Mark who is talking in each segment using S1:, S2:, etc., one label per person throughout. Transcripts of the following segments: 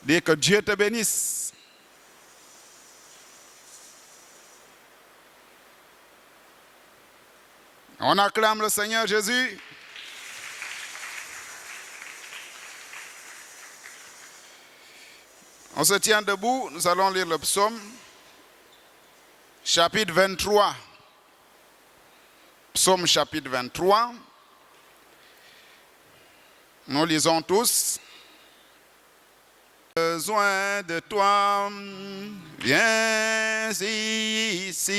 S1: Dis que Dieu te bénisse. On acclame le Seigneur Jésus. On se tient debout, nous allons lire le psaume, chapitre 23. Psaume chapitre 23. Nous lisons tous. Besoin de toi, viens ici.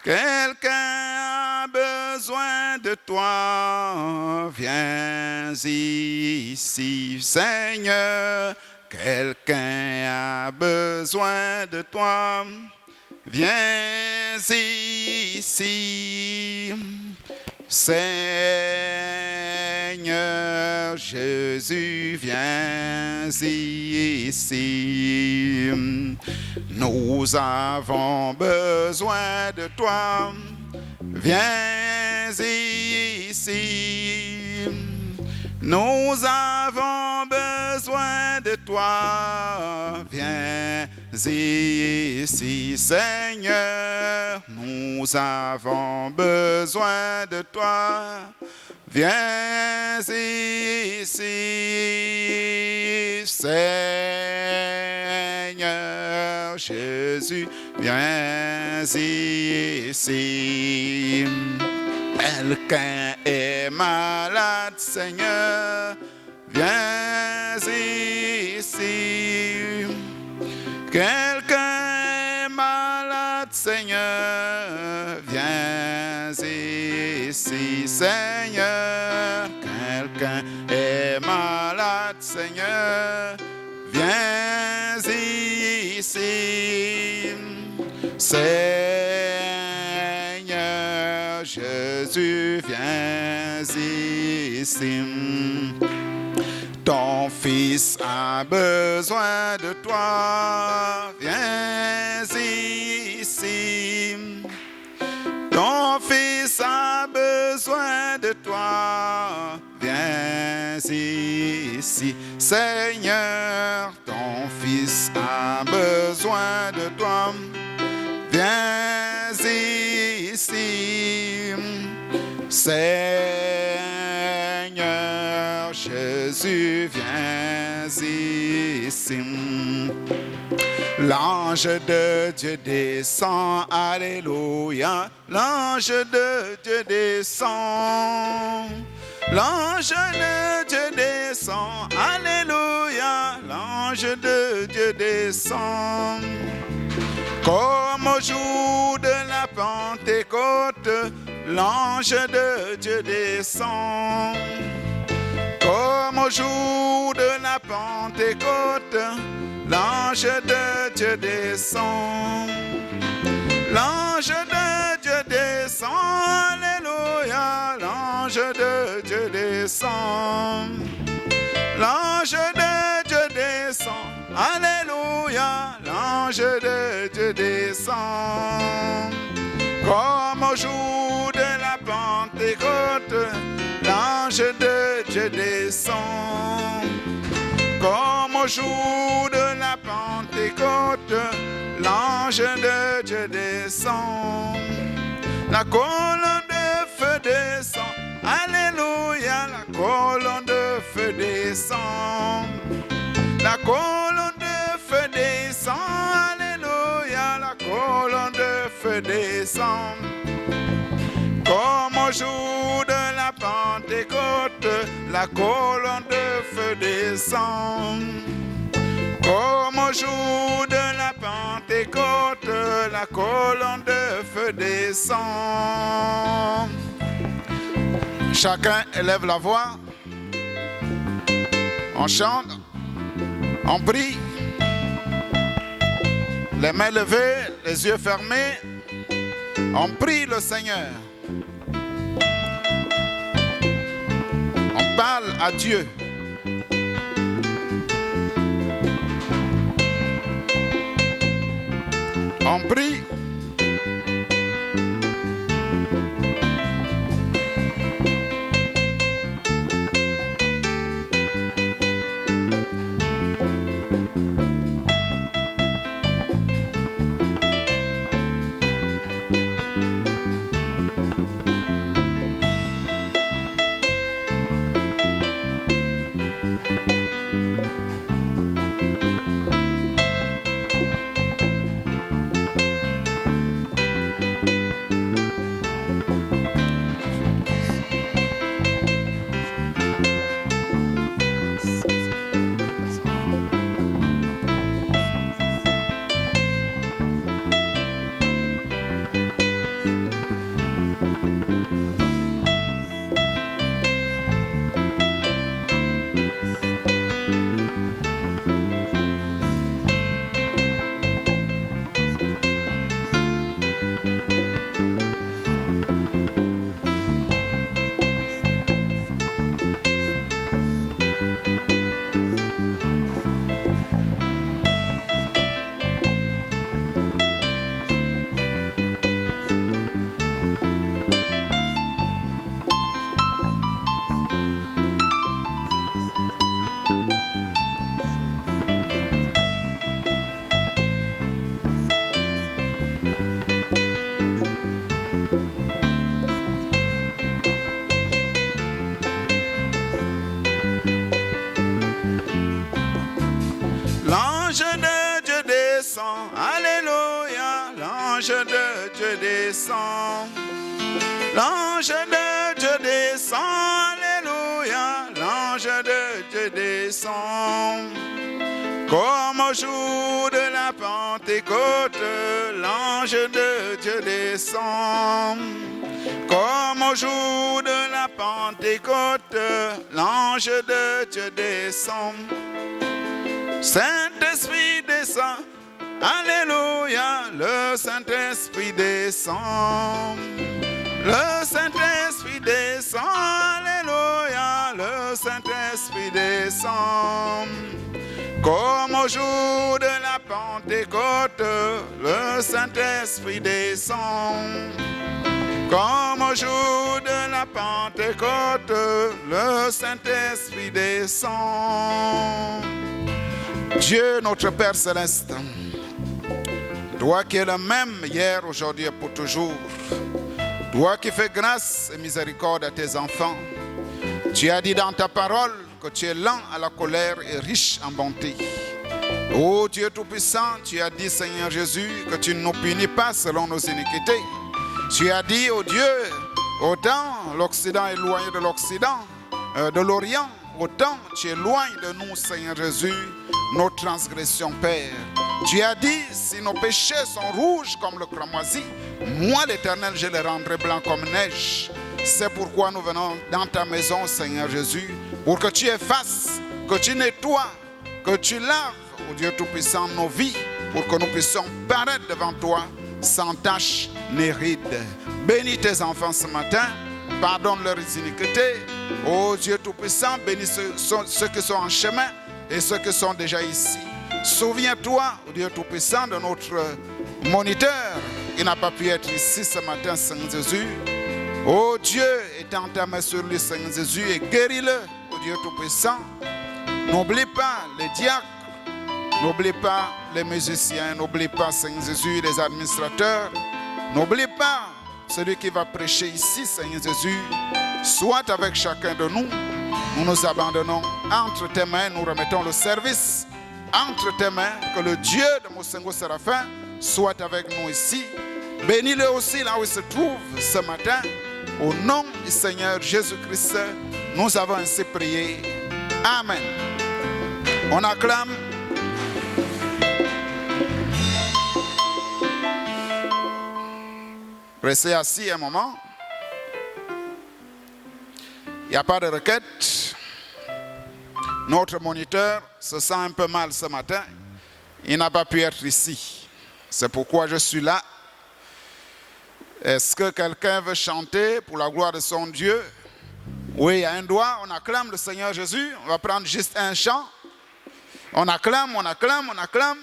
S1: Quelqu'un a besoin de toi, viens ici. Seigneur, quelqu'un a besoin de toi, viens ici. Seigneur Jésus, viens ici. Nous avons besoin de toi, viens ici. Nous avons besoin de toi, viens ici. Seigneur, nous avons besoin de toi, viens ici. Seigneur Jésus, viens ici. Quelqu'un est malade, Seigneur, viens ici. Quelqu'un est malade, Seigneur, viens ici. Seigneur, quelqu'un est malade, Seigneur, viens ici. Seigneur Jésus, viens ici. Ton fils a besoin de toi, viens ici. Ton fils a besoin de toi, viens ici. Seigneur, ton fils a besoin de toi, viens ici. Seigneur Jésus, viens ici. L'ange de Dieu descend, alléluia. L'ange de Dieu descend. L'ange de Dieu descend, alléluia. L'ange de Dieu descend. Comme au jour de la Pentecôte, l'ange de Dieu descend. Comme au jour de la Pentecôte, l'ange de Dieu descend. L'ange de Dieu descend, alléluia. L'ange de Dieu descend. L'ange de Dieu descend, alléluia. L'ange de Dieu descend. Comme au jour de la Pentecôte, l'ange de Dieu descend. Comme au jour de la Pentecôte, l'ange de Dieu descend. La colonne de feu descend, alléluia. La colonne de feu descend. La colonne de descend. Comme au jour de la Pentecôte, la colonne de feu descend. Comme au jour de la Pentecôte, la colonne de feu descend. Chacun élève la voix. On chante, on prie. Les mains levées, les yeux fermés. On prie le Seigneur. On parle à Dieu. On prie. L'ange de Dieu descend, alléluia, l'ange de Dieu descend. L'ange de Dieu descend, alléluia, l'ange de Dieu descend. Comme au jour de la Pentecôte, l'ange de Dieu descend. Comme au jour de la Pentecôte, l'ange de Dieu descend. Saint-Esprit descend, alléluia, le Saint-Esprit descend. Le Saint-Esprit descend, alléluia, le Saint-Esprit descend. Comme au jour de la Pentecôte, le Saint-Esprit descend. Comme au jour de la Pentecôte, le Saint-Esprit descend. Dieu, notre Père Céleste, toi qui es le même hier, aujourd'hui et pour toujours, toi qui fais grâce et miséricorde à tes enfants, tu as dit dans ta parole que tu es lent à la colère et riche en bonté. Ô Dieu Tout-Puissant, tu as dit, Seigneur Jésus, que tu ne nous punis pas selon nos iniquités. Tu as dit, ô Dieu, autant l'Occident est éloigné de l'Occident, de l'Orient, autant tu éloignes de nous, Seigneur Jésus, nos transgressions, Père. Tu as dit, si nos péchés sont rouges comme le cramoisi, moi, l'Éternel, je les rendrai blancs comme neige. C'est pourquoi nous venons dans ta maison, Seigneur Jésus, pour que tu effaces, que tu nettoies, que tu laves, ô Dieu Tout-Puissant, nos vies, pour que nous puissions paraître devant toi sans tache ni ride. Bénis tes enfants ce matin, pardonne leurs iniquités. Ô Dieu Tout-Puissant, bénis ceux qui sont en chemin et ceux qui sont déjà ici. Souviens-toi, ô Dieu Tout-Puissant, de notre moniteur qui n'a pas pu être ici ce matin, Seigneur Jésus. Ô Dieu, étends ta main sur lui, Seigneur Jésus, et guéris-le, ô Dieu Tout-Puissant. N'oublie pas les diacres, n'oublie pas les musiciens, n'oublie pas, Seigneur Jésus, les administrateurs. N'oublie pas celui qui va prêcher ici, Seigneur Jésus. Sois avec chacun de nous. Nous nous abandonnons entre tes mains, nous remettons le service entre tes mains. Que le Dieu de Mosengo Séraphin soit avec nous ici. Bénis-le aussi là où il se trouve ce matin. Au nom du Seigneur Jésus-Christ, nous avons ainsi prié. Amen. On acclame. Restez assis un moment. Il n'y a pas de requête. Notre moniteur se sent un peu mal ce matin. Il n'a pas pu être ici. C'est pourquoi je suis là. Est-ce que quelqu'un veut chanter pour la gloire de son Dieu? Oui, il y a un doigt. On acclame le Seigneur Jésus. On va prendre juste un chant. On acclame, on acclame, on acclame.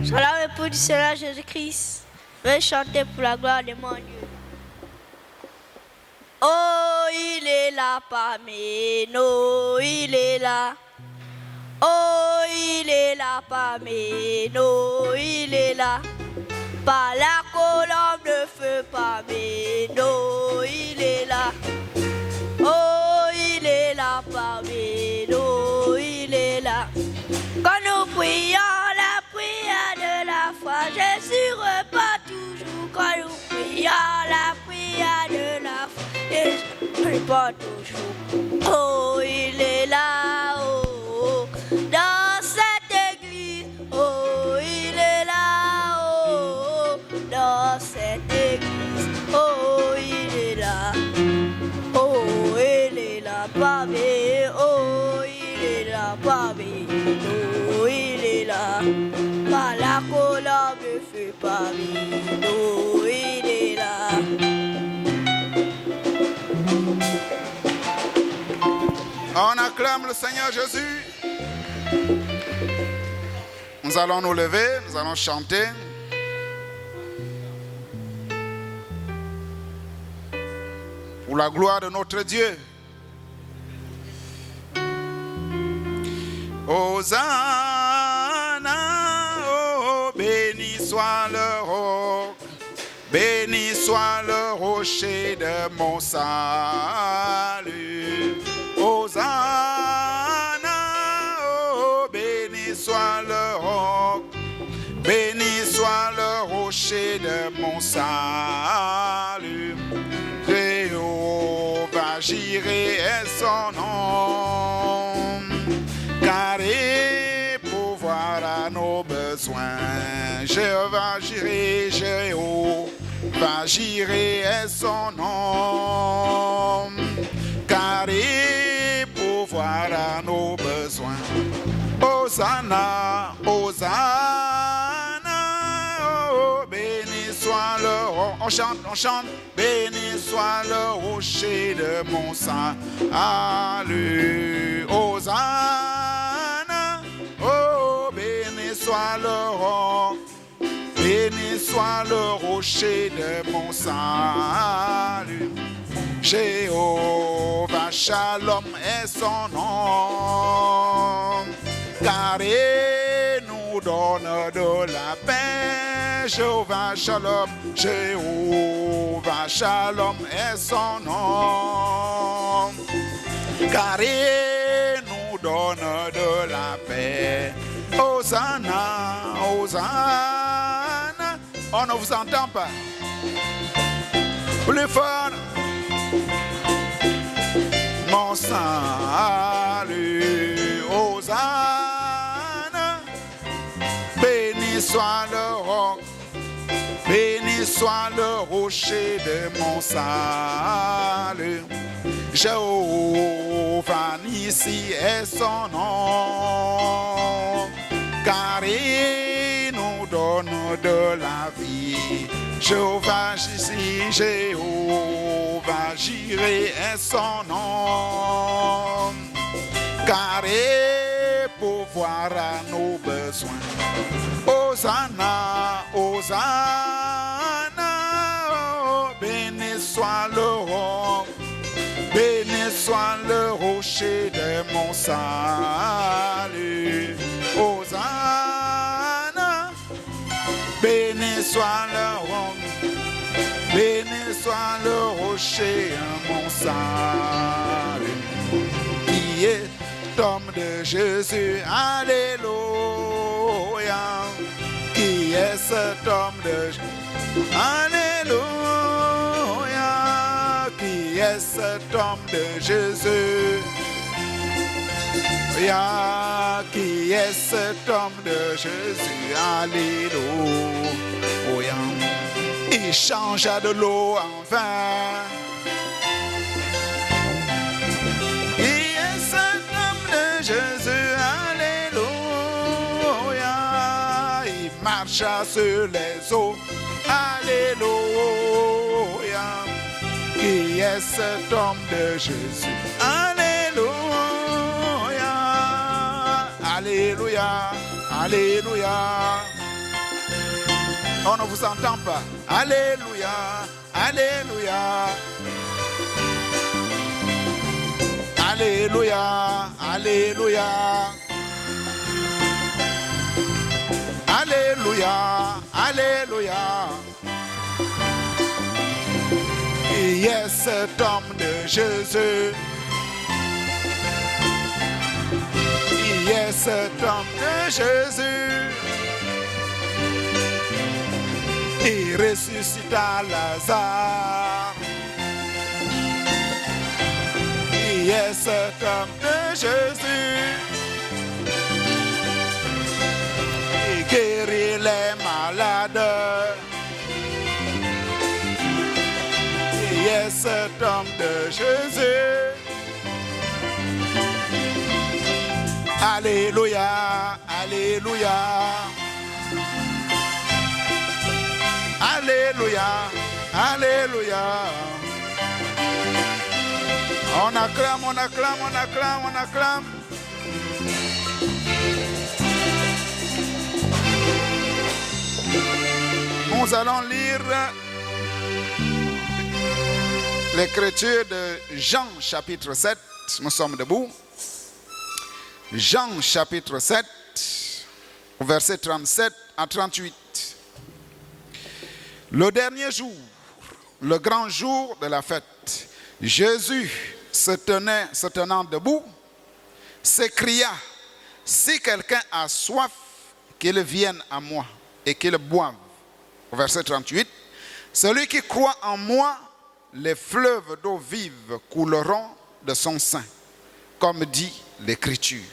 S2: Sois la réponse du Seigneur Jésus-Christ. Veuillez chanter pour la gloire de mon Dieu. Oh, il est là parmi nous, il est là. Oh, il est là parmi nous, il est là. Par la colombe de feu parmi nous, il est là. Oh, il est là parmi nous, il est là. Quand nous prions la prière de la foi, Jésus repart toujours. Quand nous prions la prière de la foi, Jésus repart toujours. Oh, il est là, oh, dans cette église. Oh, il est là, oh, dans cette église. Oh, il est là. Oh, il est là parmi. Oh, il est là parmi. Oh, il est là. Par la colombe de feu parmi. Oh, il est là.
S1: On acclame le Seigneur Jésus. Nous allons nous lever, nous allons chanter. Pour la gloire de notre Dieu. Hosanna, oh, béni soit le roc, béni soit le rocher de mon salut. Hosanna, oh, béni soit le roc, béni soit le rocher de mon salut. Jéhovah Jireh est son nom, car il pourvoira à nos besoins. Jéhovah Jireh, Jéhovah Jireh est son nom, car il pourvoira à nos besoins. Hosanna, Hosanna, oh, béni soit le roc. On chante. Béni soit le rocher de mon salut. Hosanna, oh, béni soit le roc. Béni soit le rocher de mon salut. Jéhovah Shalom est son nom, car il nous donne de la paix. Jéhovah Shalom, Jéhovah Shalom est son nom, car il nous donne de la paix. Hosanna, Hosanna. On ne vous entend pas. Plus fort. Mon salut, Hosanna. Béni soit le roc, béni soit le rocher de mon salut. Jéhovah Nissi est son nom, car il nous donne de la vie. Jéhovah Nissi, Jéhovah Jireh est son nom, car il pourvoira nos besoins. Hosanna, Hosanna, oh, béni soit le roc, béni soit le rocher de mon salut. Hosanna, béni soit le roc, béni soit le rocher de mon salut. Qui est homme de Jésus, alléluia. Qui est cet homme de Jésus? Alléluia. Qui est cet homme de Jésus? Qui est cet homme de Jésus? Alléluia. Il changea de l'eau en vin. Qui est cet homme de Jésus? Alléluia. Il marcha sur les eaux. Alléluia. Qui est cet homme de Jésus? Alléluia. Alléluia. Alléluia. On ne vous entend pas. Alléluia. Alléluia. Alléluia. Alléluia. Alléluia. Alléluia. Qui est cet homme de Jésus? Qui est cet homme de Jésus? Il ressuscita Lazare. Qui est cet homme de Jésus? Il guérit les malades. Qui est cet homme de Jésus? Alléluia, alléluia. Alléluia, alléluia. On acclame, on acclame, on acclame, on acclame. Nous allons lire l'écriture de Jean chapitre 7. Nous sommes debout. Jean chapitre 7, verset 37 à 38. Le dernier jour, le grand jour de la fête, Jésus se tenant debout, s'écria: si quelqu'un a soif, qu'il vienne à moi et qu'il boive. Verset 38. Celui qui croit en moi, les fleuves d'eau vive couleront de son sein, comme dit l'Écriture.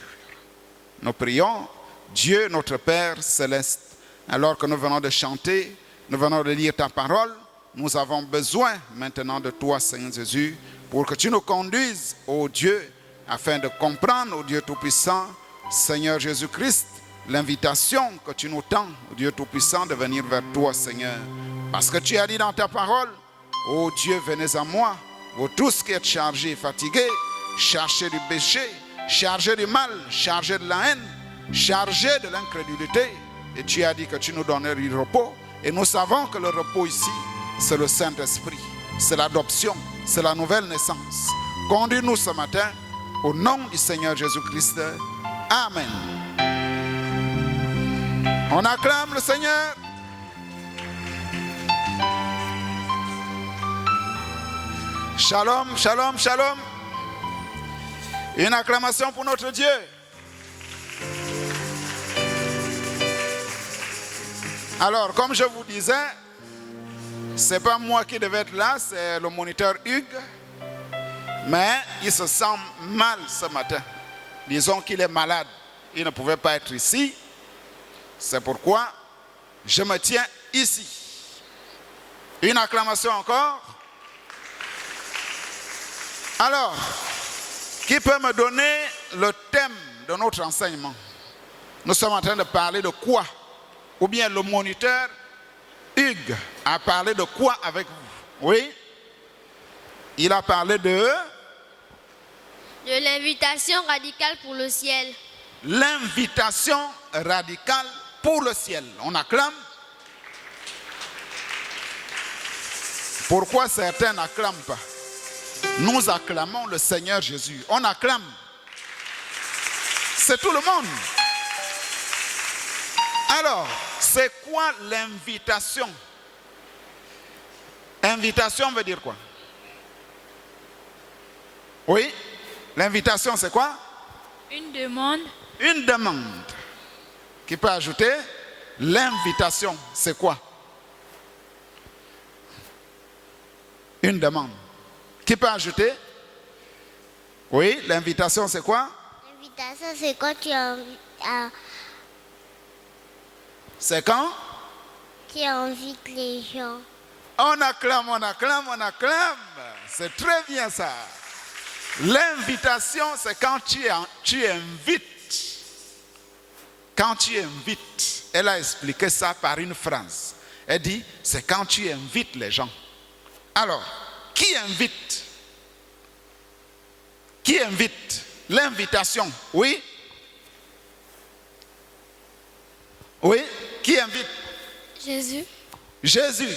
S1: Nous prions. Dieu notre Père céleste, alors que nous venons de chanter, nous venons de lire ta parole, nous avons besoin maintenant de toi, Seigneur Jésus, pour que tu nous conduises, ô Dieu, afin de comprendre, ô Dieu Tout-Puissant, Seigneur Jésus-Christ, l'invitation que tu nous tends, ô Dieu Tout-Puissant, de venir vers toi, Seigneur. Parce que tu as dit dans ta parole, ô Dieu, venez à moi, vous tous qui êtes chargés et fatigués, chargés du péché, chargés du mal, chargés de la haine, chargés de l'incrédulité. Et tu as dit que tu nous donnerais du repos. Et nous savons que le repos ici, c'est le Saint-Esprit, c'est l'adoption, c'est la nouvelle naissance. Conduis-nous ce matin au nom du Seigneur Jésus-Christ. Amen. On acclame le Seigneur. Shalom, shalom, shalom. Une acclamation pour notre Dieu. Alors, comme je vous disais, ce n'est pas moi qui devais être là, c'est le moniteur Hugues. Mais il se sent mal ce matin. Disons qu'il est malade. Il ne pouvait pas être ici. C'est pourquoi je me tiens ici. Une acclamation encore. Alors, qui peut me donner le thème de notre enseignement? Nous sommes en train de parler de quoi? Ou bien le moniteur Hugues a parlé de quoi avec vous? Oui? Il a parlé de
S3: l'invitation radicale pour le ciel.
S1: L'invitation radicale pour le ciel. On acclame. Pourquoi certains n'acclament pas? Nous acclamons le Seigneur Jésus. On acclame. C'est tout le monde. Alors, c'est quoi l'invitation? Invitation veut dire quoi? Oui? L'invitation, c'est quoi?
S3: Une demande.
S1: Une demande. Qui peut ajouter? l'invitation, c'est quoi? Une demande. Qui peut ajouter? Oui, l'invitation, c'est quoi?
S4: L'invitation, c'est quand
S1: C'est quand?
S4: tu invites les gens.
S1: On acclame, on acclame, on acclame. C'est très bien ça. L'invitation, c'est quand tu invites. Quand tu invites. Elle a expliqué ça par une phrase. Elle dit, c'est quand tu invites les gens. Alors, qui invite? Qui invite? L'invitation, oui? Oui? Qui invite?
S3: Jésus.
S1: Jésus.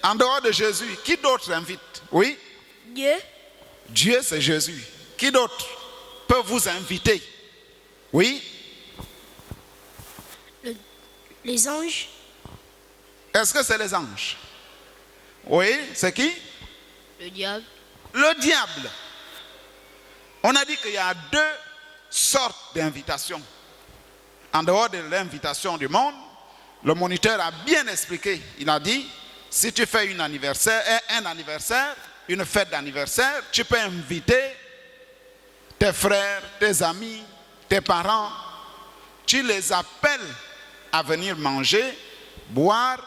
S1: En dehors de Jésus, qui d'autre invite? Oui?
S2: Dieu.
S1: Dieu, c'est Jésus. Qui d'autre peut vous inviter? Oui?
S3: Les anges.
S1: Est-ce que c'est les anges? Oui, c'est qui?
S3: Le diable.
S1: Le diable. On a dit qu'il y a deux sortes d'invitations. En dehors de l'invitation du monde, le moniteur a bien expliqué. Il a dit, si tu fais un anniversaire, une fête d'anniversaire, tu peux inviter tes frères, tes amis, tes parents. Tu les appelles à venir manger, boire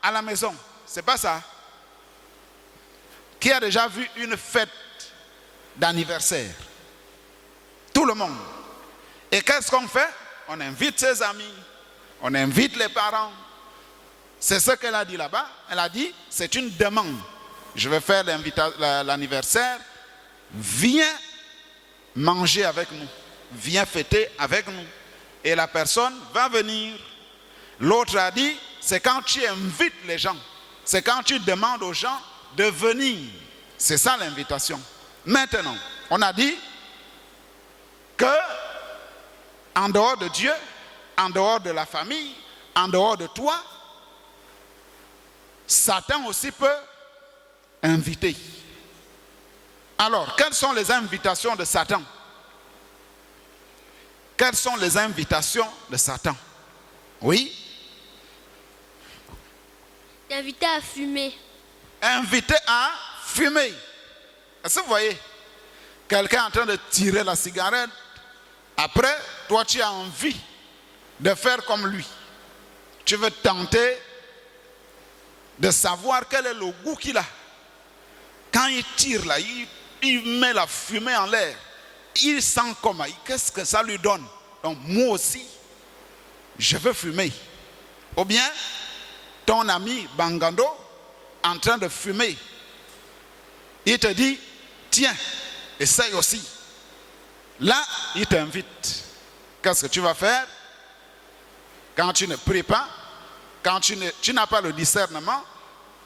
S1: à la maison. C'est pas ça? Qui a déjà vu une fête d'anniversaire? Tout le monde. Et qu'est-ce qu'on fait? On invite ses amis, on invite les parents. C'est ce qu'elle a dit là-bas. Elle a dit, c'est une demande. Je vais faire l'anniversaire. Viens manger avec nous. Viens fêter avec nous. Et la personne va venir. L'autre a dit, c'est quand tu invites les gens. C'est quand tu demandes aux gens de venir. C'est ça l'invitation. Maintenant, on a dit que en dehors de Dieu, en dehors de la famille, en dehors de toi, Satan aussi peut inviter. Alors, quelles sont les invitations de Satan? Quelles sont les invitations de Satan? Oui?
S3: T'inviter à fumer.
S1: Inviter à fumer. Est-ce que vous voyez? Quelqu'un est en train de tirer la cigarette. Après, toi, tu as envie de faire comme lui. Tu veux tenter de savoir quel est le goût qu'il a. Quand il tire là, il met la fumée en l'air. Il sent comment? Qu'est-ce que ça lui donne? Donc moi aussi, je veux fumer. Ou bien, ton ami Bangando, en train de fumer, il te dit, tiens, essaye aussi. Là, il t'invite. Qu'est-ce que tu vas faire? Quand tu ne pries pas, quand tu n'as pas le discernement,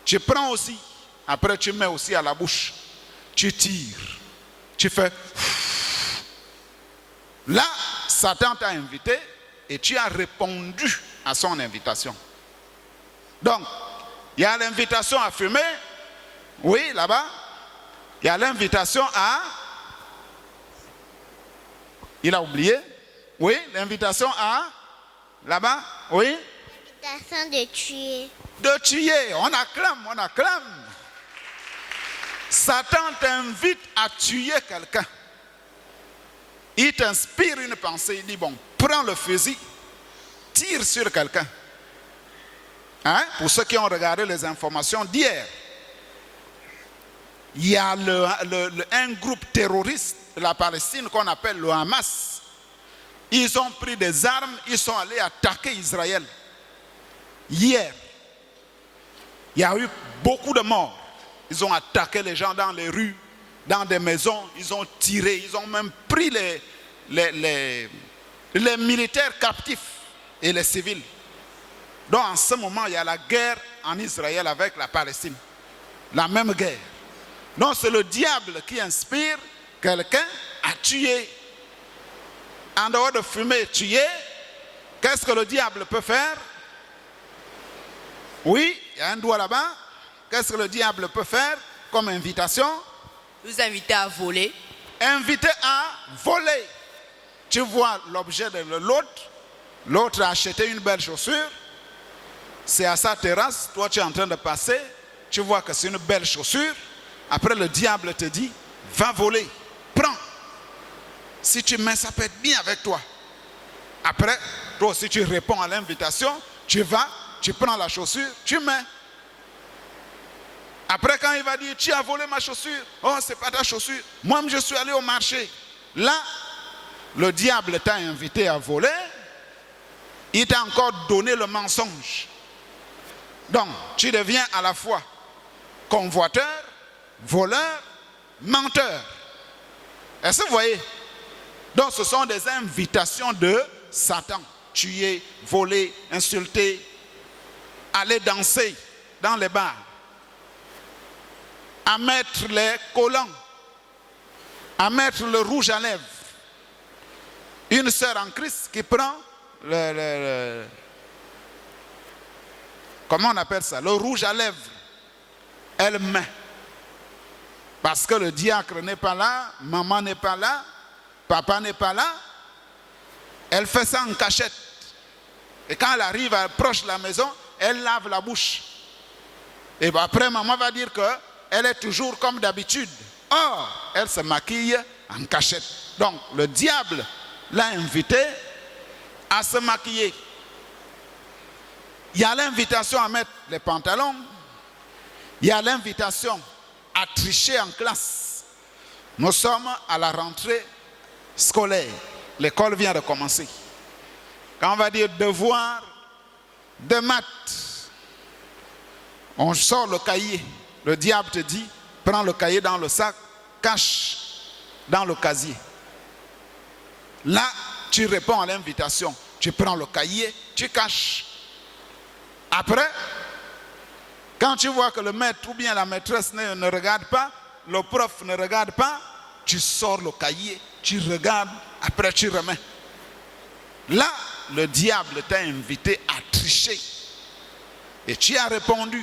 S1: tu prends aussi. Après, tu mets aussi à la bouche. Tu tires. Tu fais. Là, Satan t'a invité et tu as répondu à son invitation. Donc, il y a l'invitation à fumer. Oui, là-bas. Il y a l'invitation à... Il a oublié? Oui, l'invitation à... Là-bas? Oui?
S4: L'invitation de tuer.
S1: De tuer. On acclame, on acclame. Satan t'invite à tuer quelqu'un. Il t'inspire une pensée. Il dit, bon, prends le fusil, tire sur quelqu'un. Hein? Pour ceux qui ont regardé les informations d'hier, il y a un groupe terroriste de la Palestine qu'on appelle le Hamas. Ils ont pris des armes, ils sont allés attaquer Israël. Hier, il y a eu beaucoup de morts. Ils ont attaqué les gens dans les rues, dans des maisons, ils ont tiré, ils ont même pris les militaires captifs et les civils. Donc en ce moment, il y a la guerre en Israël avec la Palestine. La même guerre. Donc c'est le diable qui inspire quelqu'un à tuer. En dehors de fumer, tuer, qu'est-ce que le diable peut faire? Oui, il y a un doigt là-bas. Qu'est-ce que le diable peut faire comme invitation?
S5: Vous inviter à voler.
S1: Inviter à voler. Tu vois l'objet de l'autre. L'autre a acheté une belle chaussure. c'est à sa terrasse, toi tu es en train de passer, tu vois que c'est une belle chaussure. Après le diable te dit, va voler, prends. Si tu mets, ça peut être bien avec toi. Après, toi aussi tu réponds à l'invitation, tu vas, tu prends la chaussure, tu mets. Après quand il va dire, tu as volé ma chaussure, oh c'est pas ta chaussure, moi je suis allé au marché. Là, le diable t'a invité à voler, il t'a encore donné le mensonge. Donc, tu deviens à la fois convoiteur, voleur, menteur. Est-ce que vous voyez? Donc, ce sont des invitations de Satan. Tuer, voler, insulter, aller danser dans les bars, à mettre les collants, à mettre le rouge à lèvres. Une sœur en Christ qui prend comment on appelle ça? Le rouge à lèvres. Elle met. Parce que le diacre n'est pas là, maman n'est pas là, papa n'est pas là. Elle fait ça en cachette. Et quand elle arrive proche de la maison, elle lave la bouche. Et après, maman va dire qu'elle est toujours comme d'habitude. Or, elle se maquille en cachette. Donc, le diable l'a invité à se maquiller. Il y a l'invitation à mettre les pantalons. Il y a l'invitation à tricher en classe. Nous sommes à la rentrée scolaire. L'école vient de commencer. Quand on va dire devoir de maths, on sort le cahier. Le diable te dit, prends le cahier dans le sac, cache dans le casier. Là, tu réponds à l'invitation. Tu prends le cahier, tu caches. Après, quand tu vois que le maître ou bien la maîtresse ne regarde pas, le prof ne regarde pas, tu sors le cahier, tu regardes, après tu remets. Là, le diable t'a invité à tricher. Et tu as répondu.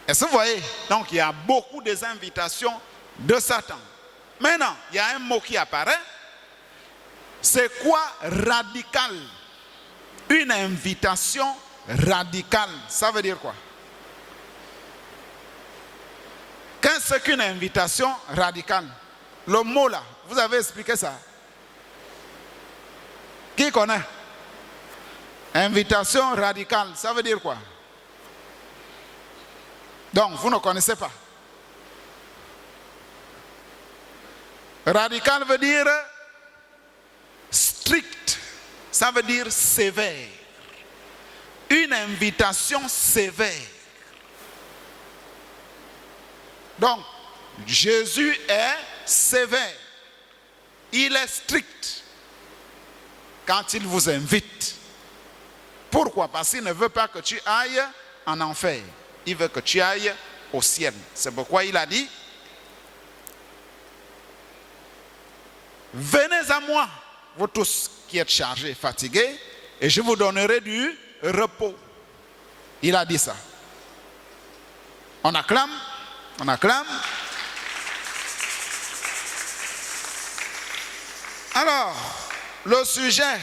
S1: Est-ce que vous voyez? Donc il y a beaucoup des invitations de Satan. Maintenant, il y a un mot qui apparaît. C'est quoi radical? Une invitation radicale. Ça veut dire quoi? Qu'est-ce qu'une invitation radicale? Le mot là, vous avez expliqué ça? Qui connaît? Invitation radicale, ça veut dire quoi? Donc, vous ne connaissez pas. Radical veut dire strict, ça veut dire sévère. Une invitation sévère. Donc, Jésus est sévère. Il est strict quand il vous invite. Pourquoi? Parce qu'il ne veut pas que tu ailles en enfer. Il veut que tu ailles au ciel. C'est pourquoi il a dit, venez à moi, vous tous qui êtes chargés et fatigués, et je vous donnerai du repos. Il a dit ça. On acclame, on acclame. Alors, le sujet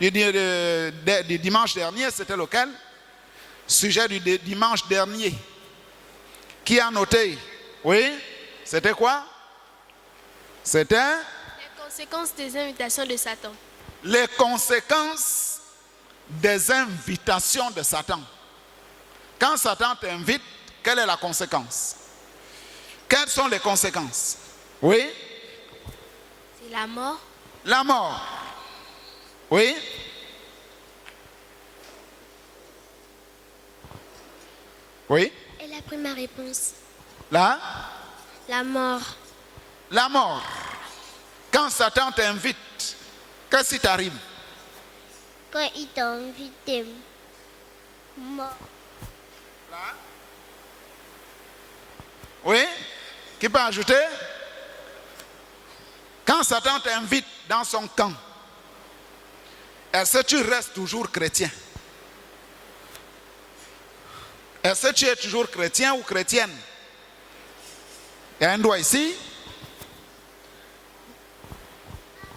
S1: du dimanche dernier, c'était lequel? Sujet du dimanche dernier. Qui a noté? Oui? C'était quoi? C'était?
S3: Les conséquences des invitations de Satan.
S1: Les conséquences des invitations de Satan. Quand Satan t'invite, quelle est la conséquence? Quelles sont les conséquences? Oui?
S3: C'est la mort.
S1: La mort. Oui? Oui?
S3: Elle a pris ma réponse.
S1: Là?
S3: La mort.
S1: La mort. Quand Satan t'invite, qu'est-ce qui t'arrive?
S4: Quand il t'invite, t'es mort.
S1: Là? Oui? Qui peut ajouter? Quand Satan t'invite dans son camp, est-ce que tu restes toujours chrétien? Est-ce que tu es toujours chrétien ou chrétienne? Il y a un doigt ici.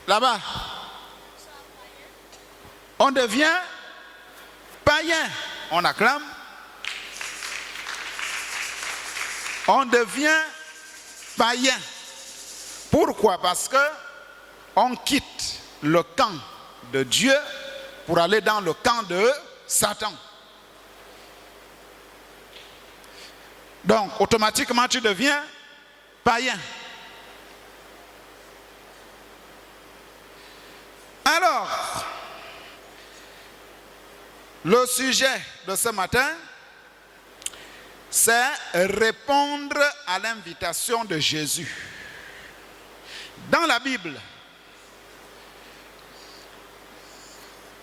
S1: Là-bas. On devient païen. On acclame. On devient païen. Pourquoi? Parce que on quitte le camp de Dieu pour aller dans le camp de Satan. Donc, automatiquement, tu deviens païen. Alors, le sujet de ce matin, c'est répondre à l'invitation de Jésus. Dans la Bible,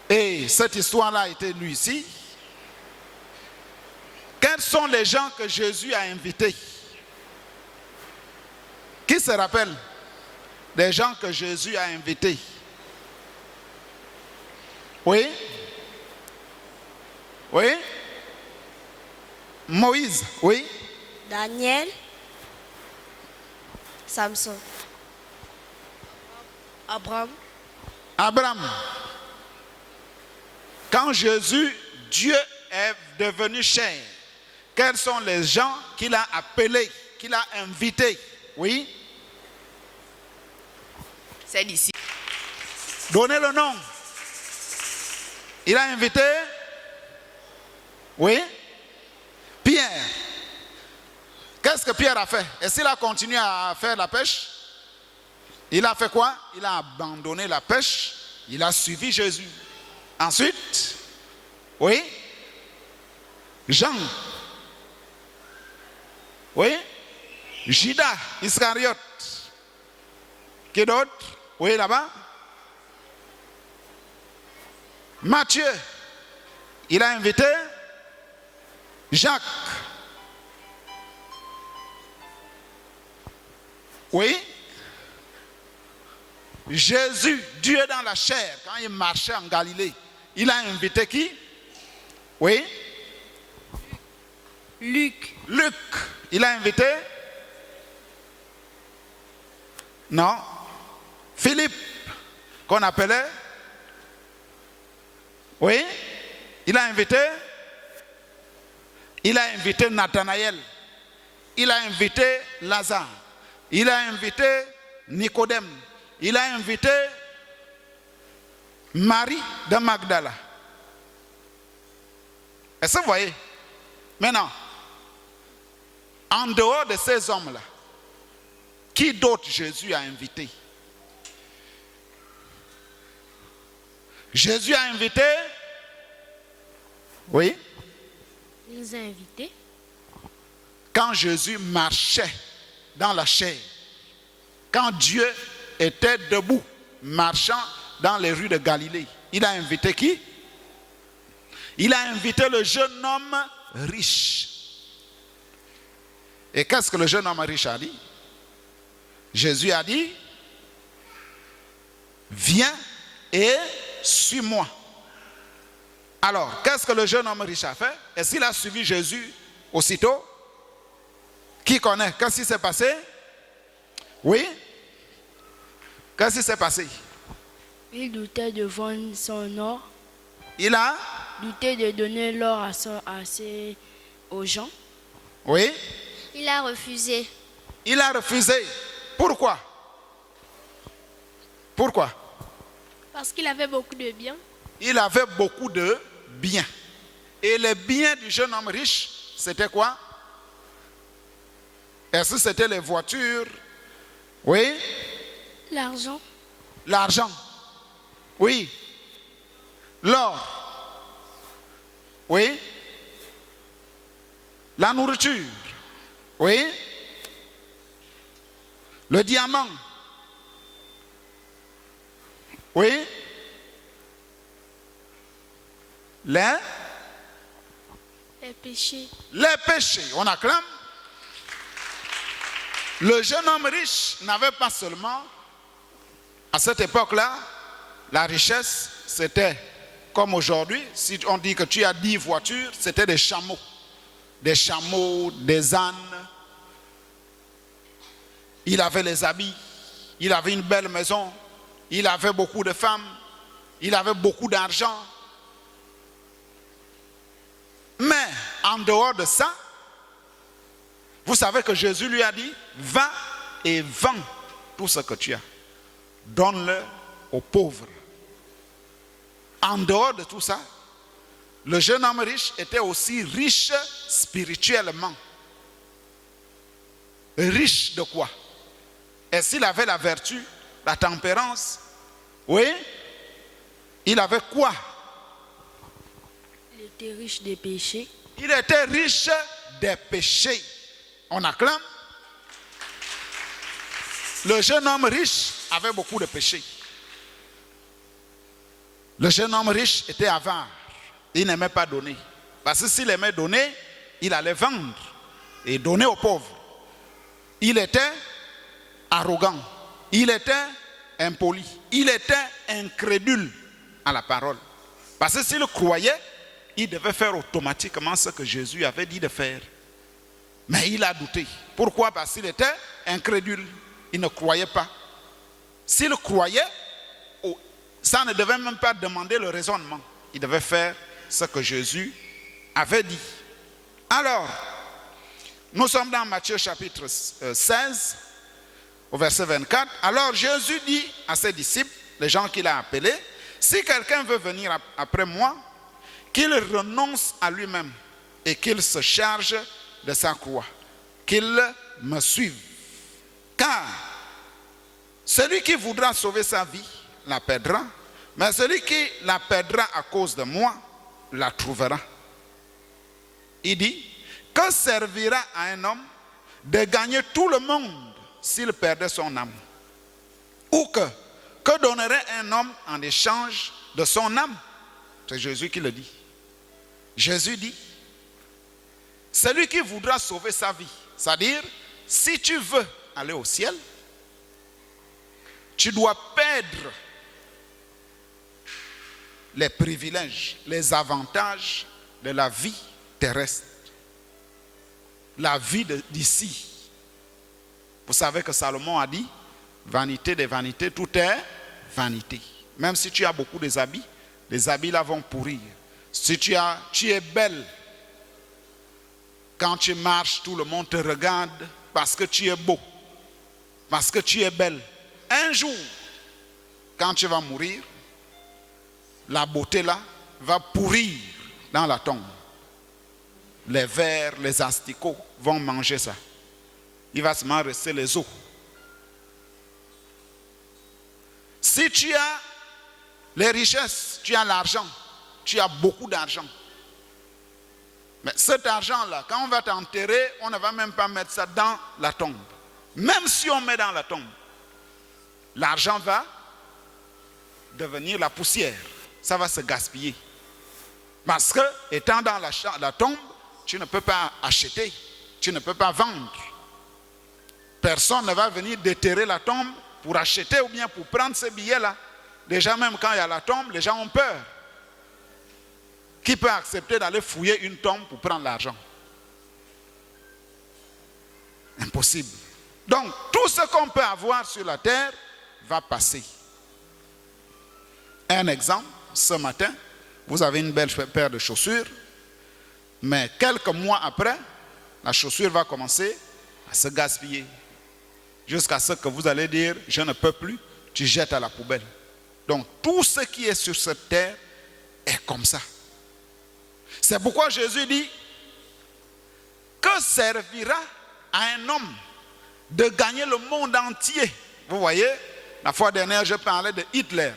S1: et cette histoire-là a été lue ici, quels sont les gens que Jésus a invités? Qui se rappelle des gens que Jésus a invités? Oui? Oui? Moïse, oui?
S2: Daniel, Samson, Abraham.
S1: Abraham. Quand Jésus, Dieu est devenu chair, quels sont les gens qu'il a appelés, qu'il a invités? Oui?
S5: C'est d'ici.
S1: Donnez le nom. Il a invité? Oui? Pierre. Qu'est-ce que Pierre a fait? Est-ce qu'il a continué à faire la pêche? Il a fait quoi? Il a abandonné la pêche. Il a suivi Jésus. Ensuite, oui? Jean. Oui? Judas Iscariote. Qui d'autre? Oui, là-bas? Matthieu. Il a invité Jacques. Oui? Jésus, Dieu dans la chair, quand il marchait en Galilée, il a invité qui? Oui?
S2: Luc.
S1: Luc. Il a invité? Non. Philippe, qu'on appelait? Oui? Il a invité? Il a invité Nathanaël. Il a invité Lazare. Il a invité Nicodème. Il a invité Marie de Magdala. Est-ce que vous voyez? Maintenant, en dehors de ces hommes-là, qui d'autre Jésus a invité? Jésus a invité? Oui?
S3: Il nous a invités.
S1: Quand Jésus marchait dans la chair, quand Dieu était debout, marchant dans les rues de Galilée, il a invité qui? Il a invité le jeune homme riche. Et qu'est-ce que le jeune homme riche a dit? Jésus a dit, viens et suis-moi. Alors, qu'est-ce que le jeune homme riche a fait? Est-ce qu'il a suivi Jésus aussitôt? Qui connaît? Qu'est-ce qui s'est passé? Oui? Qu'est-ce qui s'est passé?
S2: Il doutait de vendre son or.
S1: Il a?
S2: Doutait de donner l'or aux gens.
S1: Oui?
S3: Il a refusé.
S1: Il a refusé. Pourquoi? Pourquoi?
S3: Parce qu'il avait beaucoup de biens.
S1: Il avait beaucoup de biens. Et les biens du jeune homme riche, c'était quoi? Est-ce que c'était les voitures? Oui?
S3: L'argent.
S1: L'argent. Oui. L'or. Oui. La nourriture. Oui. Le diamant. Oui. Les
S3: péchés.
S1: Les péchés. On acclame. Le jeune homme riche n'avait pas seulement, à cette époque-là, la richesse, c'était comme aujourd'hui, si on dit que tu as 10 voitures, c'était des chameaux, des ânes. Il avait les habits, il avait une belle maison, il avait beaucoup de femmes, il avait beaucoup d'argent. Mais en dehors de ça, vous savez que Jésus lui a dit, va et vends tout ce que tu as. Donne-le aux pauvres. En dehors de tout ça, le jeune homme riche était aussi riche spirituellement. Riche de quoi? Et s'il avait la vertu, la tempérance, oui, il avait quoi?
S3: Il était riche des péchés.
S1: Il était riche des péchés. On acclame. Le jeune homme riche avait beaucoup de péchés. Le jeune homme riche était avare. Il n'aimait pas donner. Parce que s'il aimait donner, il allait vendre et donner aux pauvres. Il était arrogant. Il était impoli. Il était incrédule à la parole. Parce que s'il croyait, il devait faire automatiquement ce que Jésus avait dit de faire. Mais il a douté. Pourquoi? Parce qu'il était incrédule. Il ne croyait pas. S'il croyait, ça ne devait même pas demander le raisonnement. Il devait faire ce que Jésus avait dit. Alors, nous sommes dans Matthieu chapitre 16, au verset 24. Alors Jésus dit à ses disciples, les gens qu'il a appelés, si quelqu'un veut venir après moi, qu'il renonce à lui-même et qu'il se charge de sa croix, qu'il me suive. Car celui qui voudra sauver sa vie la perdra, mais celui qui la perdra à cause de moi la trouvera. Il dit, que servira à un homme de gagner tout le monde s'il perdait son âme? Ou que donnerait un homme en échange de son âme? C'est Jésus qui le dit. Jésus dit, celui qui voudra sauver sa vie, c'est-à-dire, si tu veux aller au ciel, tu dois perdre les privilèges, les avantages de la vie terrestre, la vie d'ici. Vous savez que Salomon a dit, vanité des vanités, tout est vanité. Même si tu as beaucoup de habits, les habits là vont pourrir. Si tu es belle, quand tu marches, tout le monde te regarde parce que tu es beau, parce que tu es belle. Un jour, quand tu vas mourir, la beauté là va pourrir dans la tombe. Les vers, les asticots vont manger ça. Il va seulement rester les os. Si tu as les richesses, tu as l'argent, tu as beaucoup d'argent. Mais cet argent-là, quand on va t'enterrer, on ne va même pas mettre ça dans la tombe. Même si on met dans la tombe, l'argent va devenir la poussière. Ça va se gaspiller. Parce que, étant dans la tombe, tu ne peux pas acheter, tu ne peux pas vendre. Personne ne va venir déterrer la tombe pour acheter ou bien pour prendre ces billets-là. Déjà, même quand il y a la tombe, les gens ont peur. Qui peut accepter d'aller fouiller une tombe pour prendre l'argent? Impossible. Donc, tout ce qu'on peut avoir sur la terre va passer. Un exemple, ce matin, vous avez une belle paire de chaussures, mais quelques mois après, la chaussure va commencer à se gaspiller. Jusqu'à ce que vous allez dire, je ne peux plus, tu jettes à la poubelle. Donc, tout ce qui est sur cette terre est comme ça. C'est pourquoi Jésus dit, que servira à un homme de gagner le monde entier? Vous voyez, la fois dernière, je parlais de Hitler.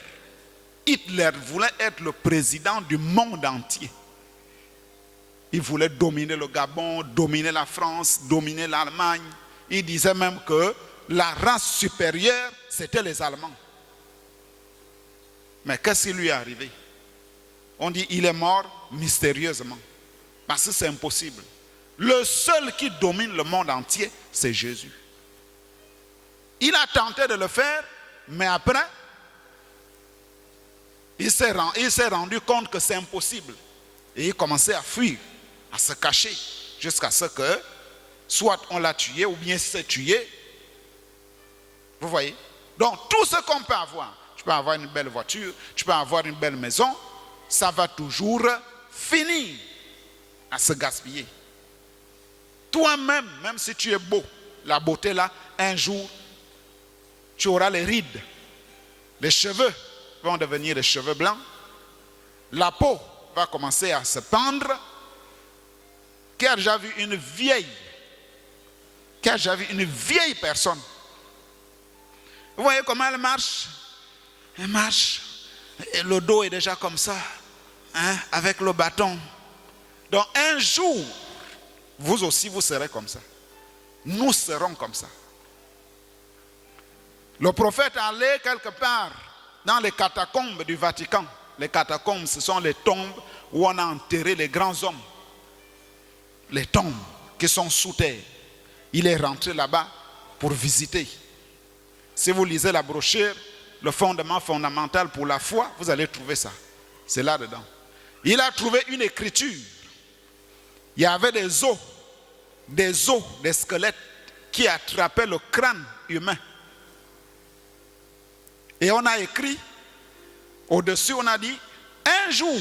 S1: Hitler voulait être le président du monde entier. Il voulait dominer le Gabon, dominer la France, dominer l'Allemagne. Il disait même que la race supérieure, c'était les Allemands. Mais qu'est-ce qui lui est arrivé? On dit qu'il est mort mystérieusement. Parce que c'est impossible. Le seul qui domine le monde entier, c'est Jésus. Il a tenté de le faire, mais après, il s'est rendu compte que c'est impossible. Et il commençait à fuir, à se cacher, jusqu'à ce que, soit on l'a tué, ou bien il s'est tué. Vous voyez? Donc, tout ce qu'on peut avoir, tu peux avoir une belle voiture, tu peux avoir une belle maison, ça va toujours finir. à se gaspiller. Toi-même, même si tu es beau, la beauté là, un jour, tu auras les rides. Les cheveux vont devenir des cheveux blancs. La peau va commencer à se pendre. Qui a déjà vu une vieille personne? Vous voyez comment elle marche? Elle marche. Et le dos est déjà comme ça, hein, avec le bâton. Donc un jour, vous aussi vous serez comme ça. Nous serons comme ça. Le prophète allait quelque part dans les catacombes du Vatican. Les catacombes, ce sont les tombes où on a enterré les grands hommes. Les tombes qui sont sous terre. Il est rentré là-bas pour visiter. Si vous lisez la brochure, le fondement fondamental pour la foi, vous allez trouver ça. C'est là-dedans. Il a trouvé une écriture. Il y avait des os, des squelettes qui attrapaient le crâne humain. Et on a écrit, au-dessus on a dit, un jour,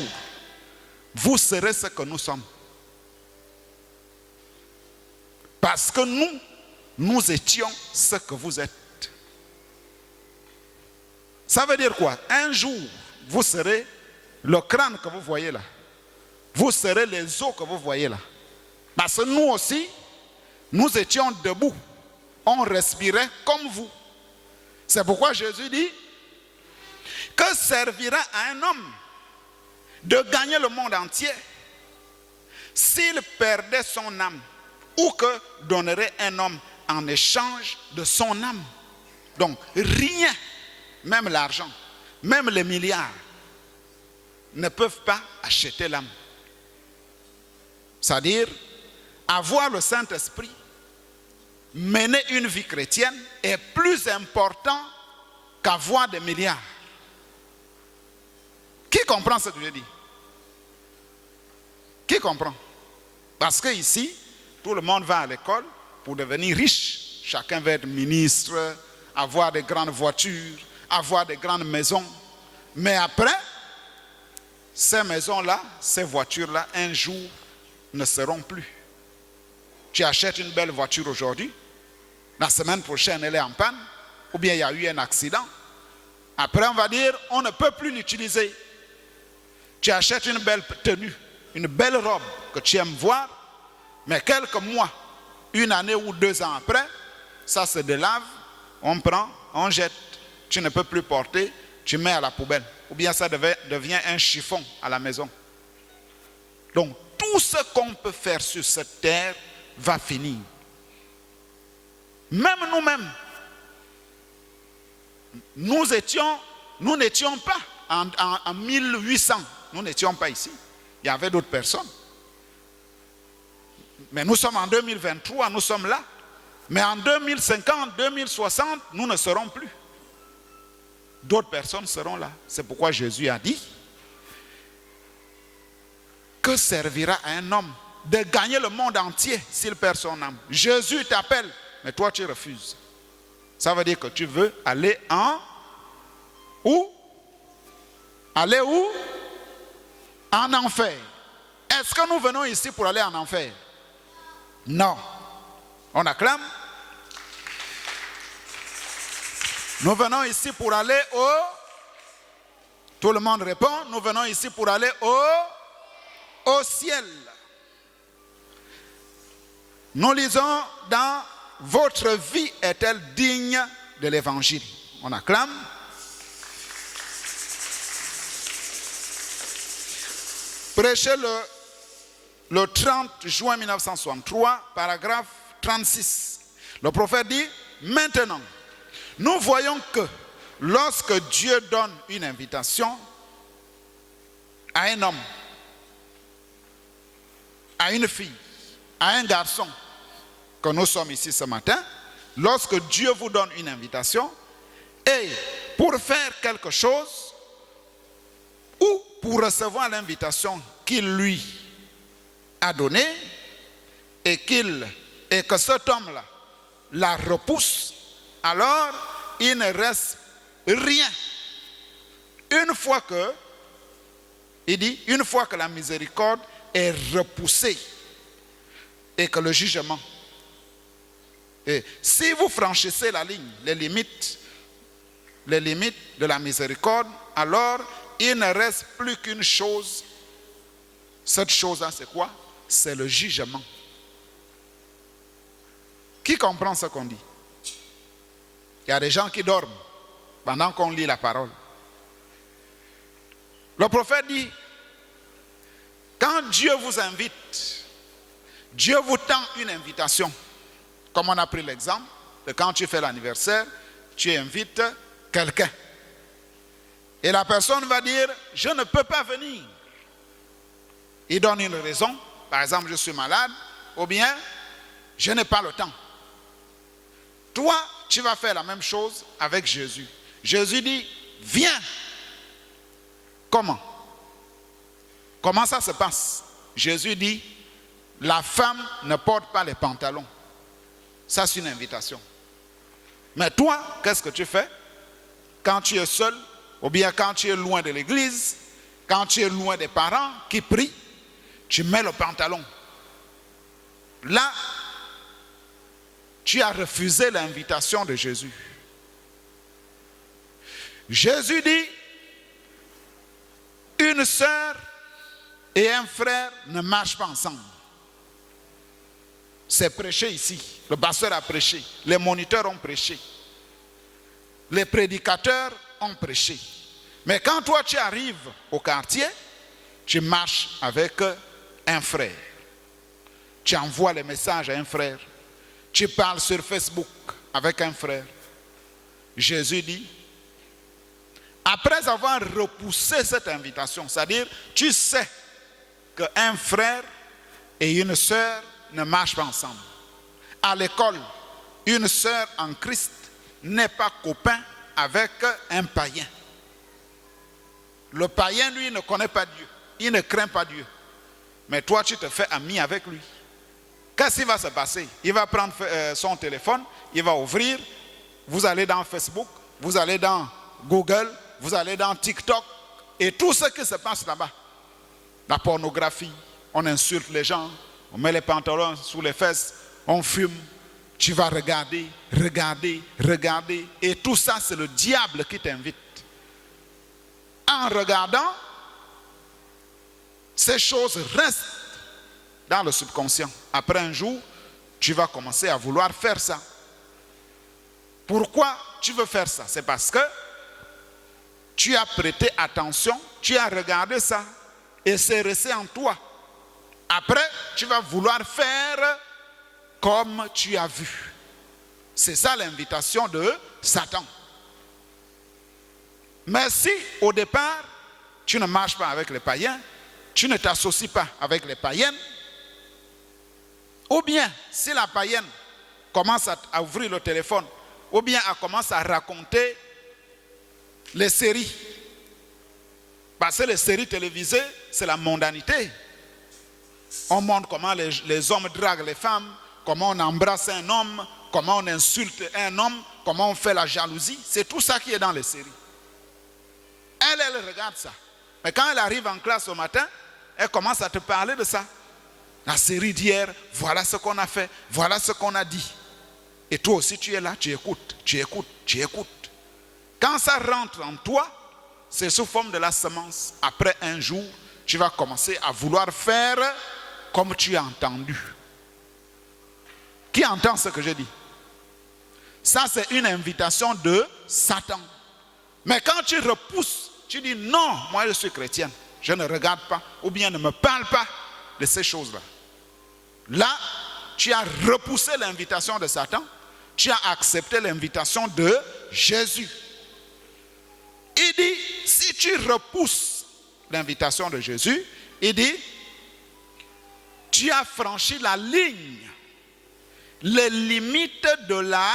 S1: vous serez ce que nous sommes. Parce que nous étions ce que vous êtes. Ça veut dire quoi? Un jour, vous serez le crâne que vous voyez là. Vous serez les os que vous voyez là. Parce que nous aussi, nous étions debout. On respirait comme vous. C'est pourquoi Jésus dit, que servira à un homme de gagner le monde entier s'il perdait son âme? Ou que donnerait un homme en échange de son âme? Donc rien, même l'argent, même les milliards, ne peuvent pas acheter l'âme. C'est-à-dire, avoir le Saint-Esprit, mener une vie chrétienne est plus important qu'avoir des milliards. Qui comprend ce que je dis? Qui comprend? Parce que ici, tout le monde va à l'école pour devenir riche. Chacun va être ministre, avoir des grandes voitures, avoir des grandes maisons. Mais après, ces maisons-là, ces voitures-là, un jour, ne seront plus. Tu achètes une belle voiture aujourd'hui, la semaine prochaine, elle est en panne, ou bien il y a eu un accident. Après, on va dire, on ne peut plus l'utiliser. Tu achètes une belle tenue, une belle robe que tu aimes voir, mais quelques mois, une année ou 2 ans après, ça se délave, on prend, on jette. Tu ne peux plus porter, tu mets à la poubelle. Ou bien ça devient un chiffon à la maison. Donc, tout ce qu'on peut faire sur cette terre va finir. Même nous-mêmes, nous n'étions pas en 1800, nous n'étions pas ici. Il y avait d'autres personnes. Mais nous sommes en 2023, nous sommes là. Mais en 2050, 2060, nous ne serons plus. D'autres personnes seront là. C'est pourquoi Jésus a dit, que servira à un homme de gagner le monde entier s'il perd son âme? Jésus t'appelle, mais toi tu refuses. Ça veut dire que tu veux aller en où? Aller où? En enfer. Est-ce que nous venons ici pour aller en enfer? Non. On acclame. Nous venons ici pour aller au... Tout le monde répond. Nous venons ici pour aller au ciel. Nous lisons dans votre vie est-elle digne de l'évangile? On acclame. Prêché le 30 juin 1963, paragraphe 36. Le prophète dit, maintenant, nous voyons que lorsque Dieu donne une invitation à un homme, à une fille, à un garçon, que nous sommes ici ce matin, lorsque Dieu vous donne une invitation, et pour faire quelque chose, ou pour recevoir l'invitation qu'il lui a donnée, et que cet homme-là la repousse, alors il ne reste rien. Une fois que la miséricorde est repoussé et que le jugement. Et si vous franchissez la ligne, les limites de la miséricorde, alors il ne reste plus qu'une chose. Cette chose-là, c'est quoi? C'est le jugement. Qui comprend ce qu'on dit? Il y a des gens qui dorment pendant qu'on lit la parole. Le prophète dit, quand Dieu vous invite, Dieu vous tend une invitation. Comme on a pris l'exemple de quand tu fais l'anniversaire, tu invites quelqu'un. Et la personne va dire, je ne peux pas venir. Il donne une raison, par exemple, je suis malade, ou bien, je n'ai pas le temps. Toi, tu vas faire la même chose avec Jésus. Jésus dit, viens. Comment? Comment ça se passe? Jésus dit, la femme ne porte pas les pantalons. Ça, c'est une invitation. Mais toi, qu'est-ce que tu fais? Quand tu es seul, ou bien quand tu es loin de l'église, quand tu es loin des parents qui prient, tu mets le pantalon. Là, tu as refusé l'invitation de Jésus. Jésus dit, une sœur et un frère ne marchent pas ensemble. C'est prêché ici. Le pasteur a prêché. Les moniteurs ont prêché. Les prédicateurs ont prêché. Mais quand toi tu arrives au quartier, tu marches avec un frère. Tu envoies les messages à un frère. Tu parles sur Facebook avec un frère. Jésus dit, après avoir repoussé cette invitation, c'est-à-dire tu sais qu'un frère et une sœur ne marchent pas ensemble. À l'école, une sœur en Christ n'est pas copain avec un païen. Le païen, lui, ne connaît pas Dieu. Il ne craint pas Dieu. Mais toi, tu te fais ami avec lui. Qu'est-ce qui va se passer? Il va prendre son téléphone, il va ouvrir, vous allez dans Facebook, vous allez dans Google, vous allez dans TikTok, et tout ce qui se passe là-bas. La pornographie, on insulte les gens, on met les pantalons sous les fesses, on fume, tu vas regarder, et tout ça, c'est le diable qui t'invite. En regardant, ces choses restent dans le subconscient. Après un jour, tu vas commencer à vouloir faire ça. Pourquoi tu veux faire ça? C'est parce que tu as prêté attention, tu as regardé ça, et c'est resté en toi. Après, tu vas vouloir faire comme tu as vu. C'est ça l'invitation de Satan. Mais si au départ, tu ne marches pas avec les païens, tu ne t'associes pas avec les païennes, ou bien si la païenne commence à ouvrir le téléphone, ou bien elle commence à raconter les séries. Parce que les séries télévisées, c'est la mondanité. On montre comment les hommes draguent les femmes, comment on embrasse un homme, comment on insulte un homme, comment on fait la jalousie. C'est tout ça qui est dans les séries. Elle regarde ça. Mais quand elle arrive en classe au matin, elle commence à te parler de ça. La série d'hier, voilà ce qu'on a fait, voilà ce qu'on a dit. Et toi aussi tu es là, tu écoutes. Quand ça rentre en toi, c'est sous forme de la semence. Après un jour, tu vas commencer à vouloir faire comme tu as entendu. Qui entend ce que je dis? Ça, c'est une invitation de Satan. Mais quand tu repousses, tu dis non, moi je suis chrétienne, je ne regarde pas, ou bien ne me parle pas de ces choses-là. Là, tu as repoussé l'invitation de Satan, tu as accepté l'invitation de Jésus. Il dit, si tu repousses l'invitation de Jésus, il dit, tu as franchi la ligne, les limites de la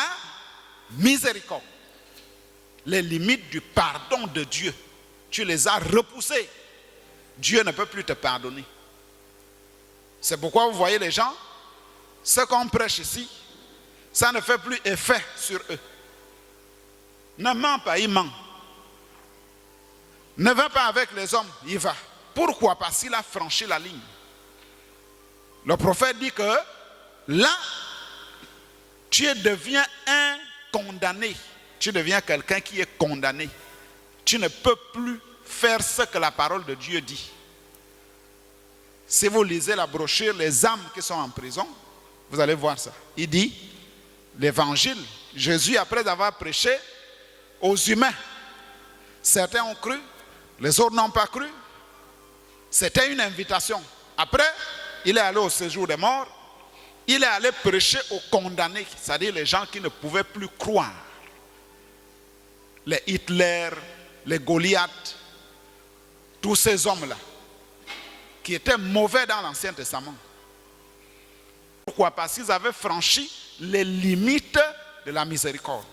S1: miséricorde, les limites du pardon de Dieu. Tu les as repoussées. Dieu ne peut plus te pardonner. C'est pourquoi vous voyez les gens, ce qu'on prêche ici, ça ne fait plus effet sur eux. Ne ment pas, il ment. Ne va pas avec les hommes, il va. Pourquoi? Parce qu'il a franchi la ligne. Le prophète dit que là, tu deviens un condamné. Tu deviens quelqu'un qui est condamné. Tu ne peux plus faire ce que la parole de Dieu dit. Si vous lisez la brochure, les âmes qui sont en prison, vous allez voir ça. Il dit, l'évangile, Jésus, après avoir prêché aux humains, certains ont cru, les autres n'ont pas cru. C'était une invitation. Après, il est allé au séjour des morts. Il est allé prêcher aux condamnés, c'est-à-dire les gens qui ne pouvaient plus croire. Les Hitler, les Goliath, tous ces hommes-là, qui étaient mauvais dans l'Ancien Testament. Pourquoi? Parce qu'ils avaient franchi les limites de la miséricorde.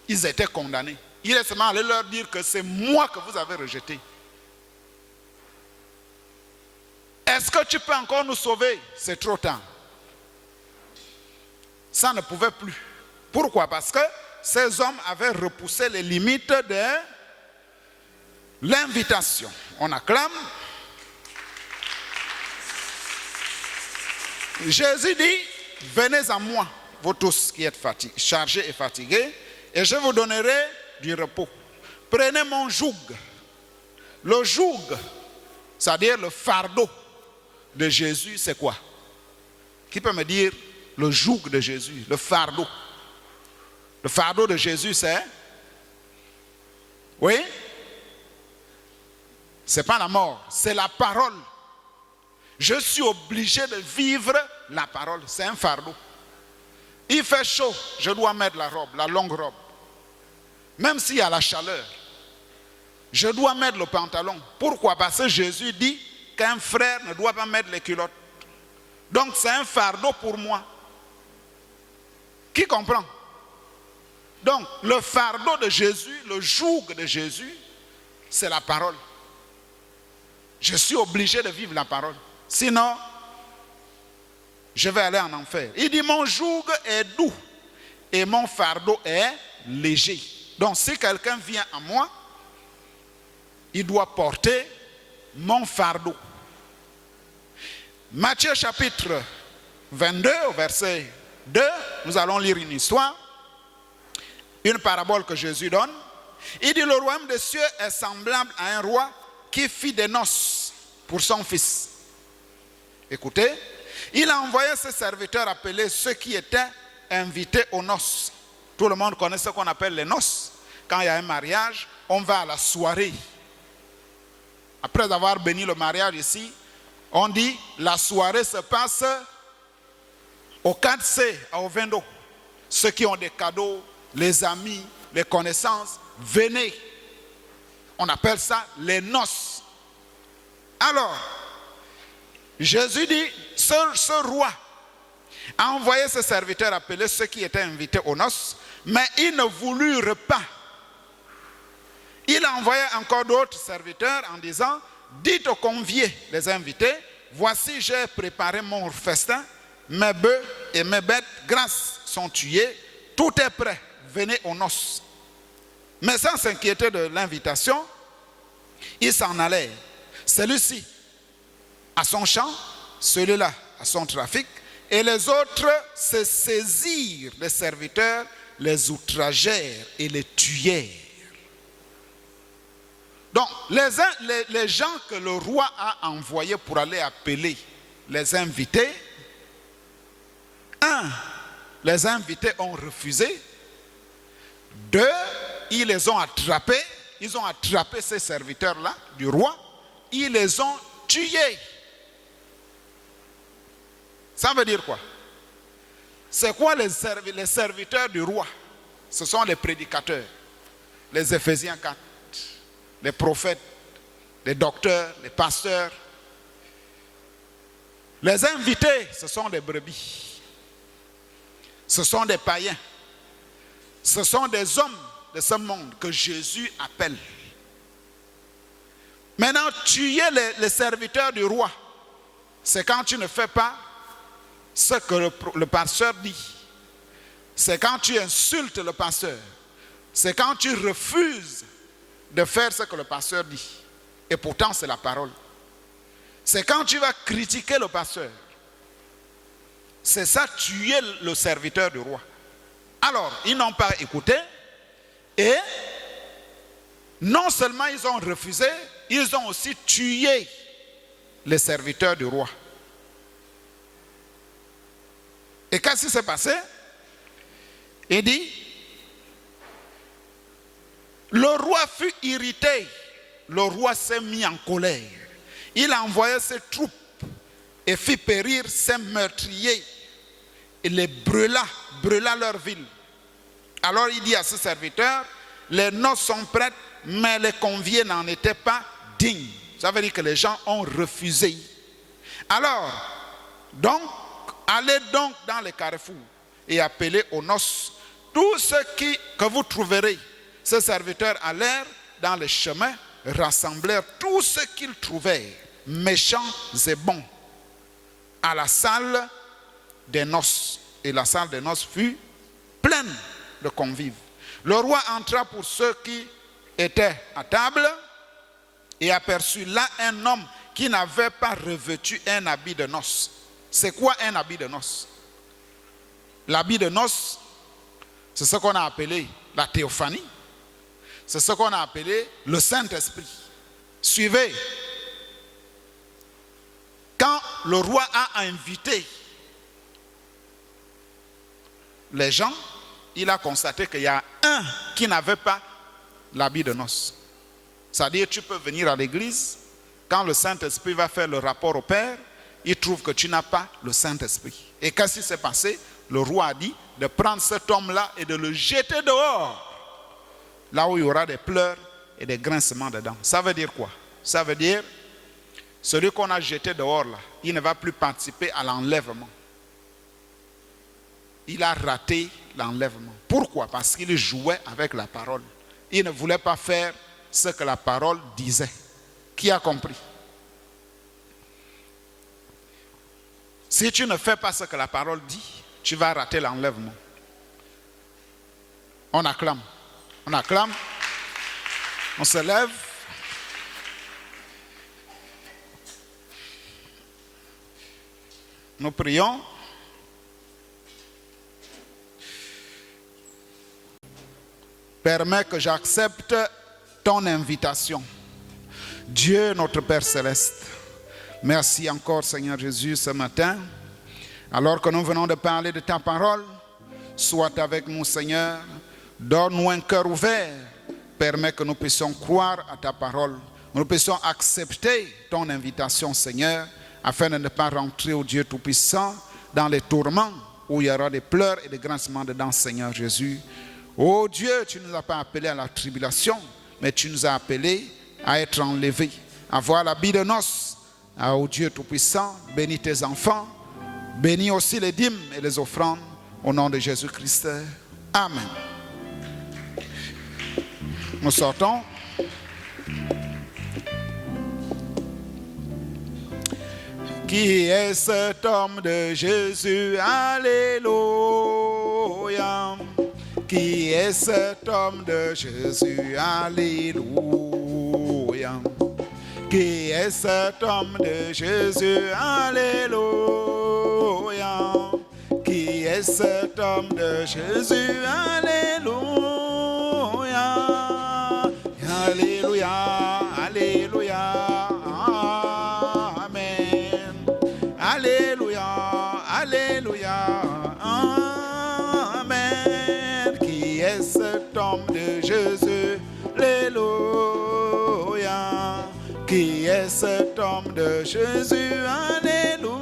S1: Ils étaient condamnés. Il est seulement allé leur dire que c'est moi que vous avez rejeté. Est-ce que tu peux encore nous sauver? C'est trop tard. Ça ne pouvait plus. Pourquoi? Parce que ces hommes avaient repoussé les limites de l'invitation. On acclame. Jésus dit, venez à moi, vous tous qui êtes chargés et fatigués, et je vous donnerai du repos. Prenez mon joug. Le joug, c'est-à-dire le fardeau de Jésus, c'est quoi? Qui peut me dire le joug de Jésus, le fardeau? Le fardeau de Jésus, c'est? Oui? C'est pas la mort, c'est la parole. Je suis obligé de vivre la parole, c'est un fardeau. Il fait chaud, je dois mettre la robe, la longue robe. Même s'il y a la chaleur, je dois mettre le pantalon. Pourquoi? Parce que Jésus dit qu'un frère ne doit pas mettre les culottes. Donc c'est un fardeau pour moi. Qui comprend? Donc le fardeau de Jésus, le joug de Jésus, c'est la parole. Je suis obligé de vivre la parole. Sinon, je vais aller en enfer. Il dit, mon joug est doux et mon fardeau est léger. Donc si quelqu'un vient à moi, il doit porter mon fardeau. Matthieu chapitre 22, verset 2, nous allons lire une histoire, une parabole que Jésus donne. Il dit, le royaume des cieux est semblable à un roi qui fit des noces pour son fils. Écoutez, il a envoyé ses serviteurs appeler ceux qui étaient invités aux noces. Tout le monde connaît ce qu'on appelle les noces. Quand il y a un mariage, on va à la soirée. Après avoir béni le mariage ici, on dit la soirée se passe au 4C, au Vendo. Ceux qui ont des cadeaux, les amis, les connaissances, venez. On appelle ça les noces. Alors, Jésus dit, ce roi a envoyé ses serviteurs appeler ceux qui étaient invités aux noces, mais ils ne voulurent pas. Il a envoyé encore d'autres serviteurs en disant, dites aux conviés, les invités, voici j'ai préparé mon festin, mes bœufs et mes bêtes grasses sont tués, tout est prêt, venez aux noces. Mais sans s'inquiéter de l'invitation, ils s'en allèrent. Celui-ci à son champ, celui-là à son trafic, et les autres se saisirent des serviteurs, les outragèrent et les tuèrent. Donc, les gens que le roi a envoyés pour aller appeler les invités, les invités ont refusé. 2, ils les ont attrapés. Ils ont attrapé ces serviteurs-là du roi. Ils les ont tués. Ça veut dire quoi? C'est quoi les serviteurs du roi? Ce sont les prédicateurs. Les Éphésiens 4. Les prophètes, les docteurs, les pasteurs. Les invités, ce sont des brebis. Ce sont des païens. Ce sont des hommes de ce monde que Jésus appelle. Maintenant, tuer les serviteurs du roi, c'est quand tu ne fais pas ce que le pasteur dit. C'est quand tu insultes le pasteur. C'est quand tu refuses de faire ce que le pasteur dit. Et pourtant, c'est la parole. C'est quand tu vas critiquer le pasteur. C'est ça, tuer le serviteur du roi. Alors, ils n'ont pas écouté et non seulement ils ont refusé, ils ont aussi tué les serviteurs du roi. Et qu'est-ce qui s'est passé? Il dit, le roi fut irrité, le roi s'est mis en colère. Il a envoyé ses troupes et fit périr ses meurtriers et les brûla leur ville. Alors il dit à ses serviteurs, les noces sont prêtes, mais les conviés n'en étaient pas dignes. Ça veut dire que les gens ont refusé. Alors, donc, allez donc dans les carrefours et appelez aux noces tous ceux que vous trouverez. Ces serviteurs allèrent dans les chemins, rassemblèrent tous ceux qu'ils trouvaient, méchants et bons, à la salle des noces. Et la salle des noces fut pleine de convives. Le roi entra pour ceux qui étaient à table et aperçut là un homme qui n'avait pas revêtu un habit de noces. C'est quoi un habit de noces? L'habit de noces, c'est ce qu'on a appelé la théophanie. C'est ce qu'on a appelé le Saint-Esprit. Suivez. Quand le roi a invité les gens, il a constaté qu'il y a un qui n'avait pas l'habit de noces. C'est-à-dire, tu peux venir à l'église, quand le Saint-Esprit va faire le rapport au Père, il trouve que tu n'as pas le Saint-Esprit. Et qu'est-ce qui s'est passé? Le roi a dit de prendre cet homme-là et de le jeter dehors, là où il y aura des pleurs et des grincements de dents. Ça veut dire quoi? Ça veut dire, celui qu'on a jeté dehors là, il ne va plus participer à l'enlèvement. Il a raté l'enlèvement. Pourquoi? Parce qu'il jouait avec la parole. Il ne voulait pas faire ce que la parole disait. Qui a compris? Si tu ne fais pas ce que la parole dit, tu vas rater l'enlèvement. On acclame. On acclame. On se lève. Nous prions. Permets que j'accepte ton invitation. Dieu, notre Père Céleste, merci encore, Seigneur Jésus, ce matin. Alors que nous venons de parler de ta parole, sois avec nous, Seigneur. Donne-nous un cœur ouvert. Permets que nous puissions croire à ta parole. Nous puissions accepter ton invitation, Seigneur, afin de ne pas rentrer, au Dieu Tout-Puissant, dans les tourments où il y aura des pleurs et des grincements de dents, Seigneur Jésus. Oh Dieu, tu ne nous as pas appelés à la tribulation, mais tu nous as appelés à être enlevés, à voir l'habit de noces. Oh Dieu Tout-Puissant, bénis tes enfants, bénis aussi les dîmes et les offrandes, au nom de Jésus-Christ. Amen. Nous sortons. Qui est cet homme de Jésus? Alléluia. Qui est cet homme de Jésus? Alléluia. Qui est cet homme de Jésus? Alléluia. Qui est cet homme de Jésus? Alléluia. Alléluia. Alléluia. Amen. Alléluia. Alléluia. Cet homme de Jésus, alléluia. Qui est cet homme de Jésus, alléluia.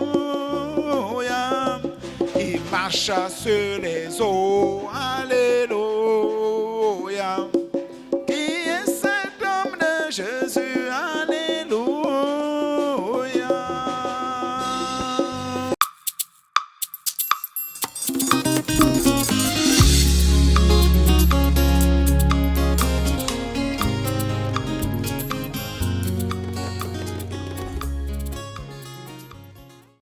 S1: Il marche sur les eaux, alléluia. Qui est cet homme de Jésus?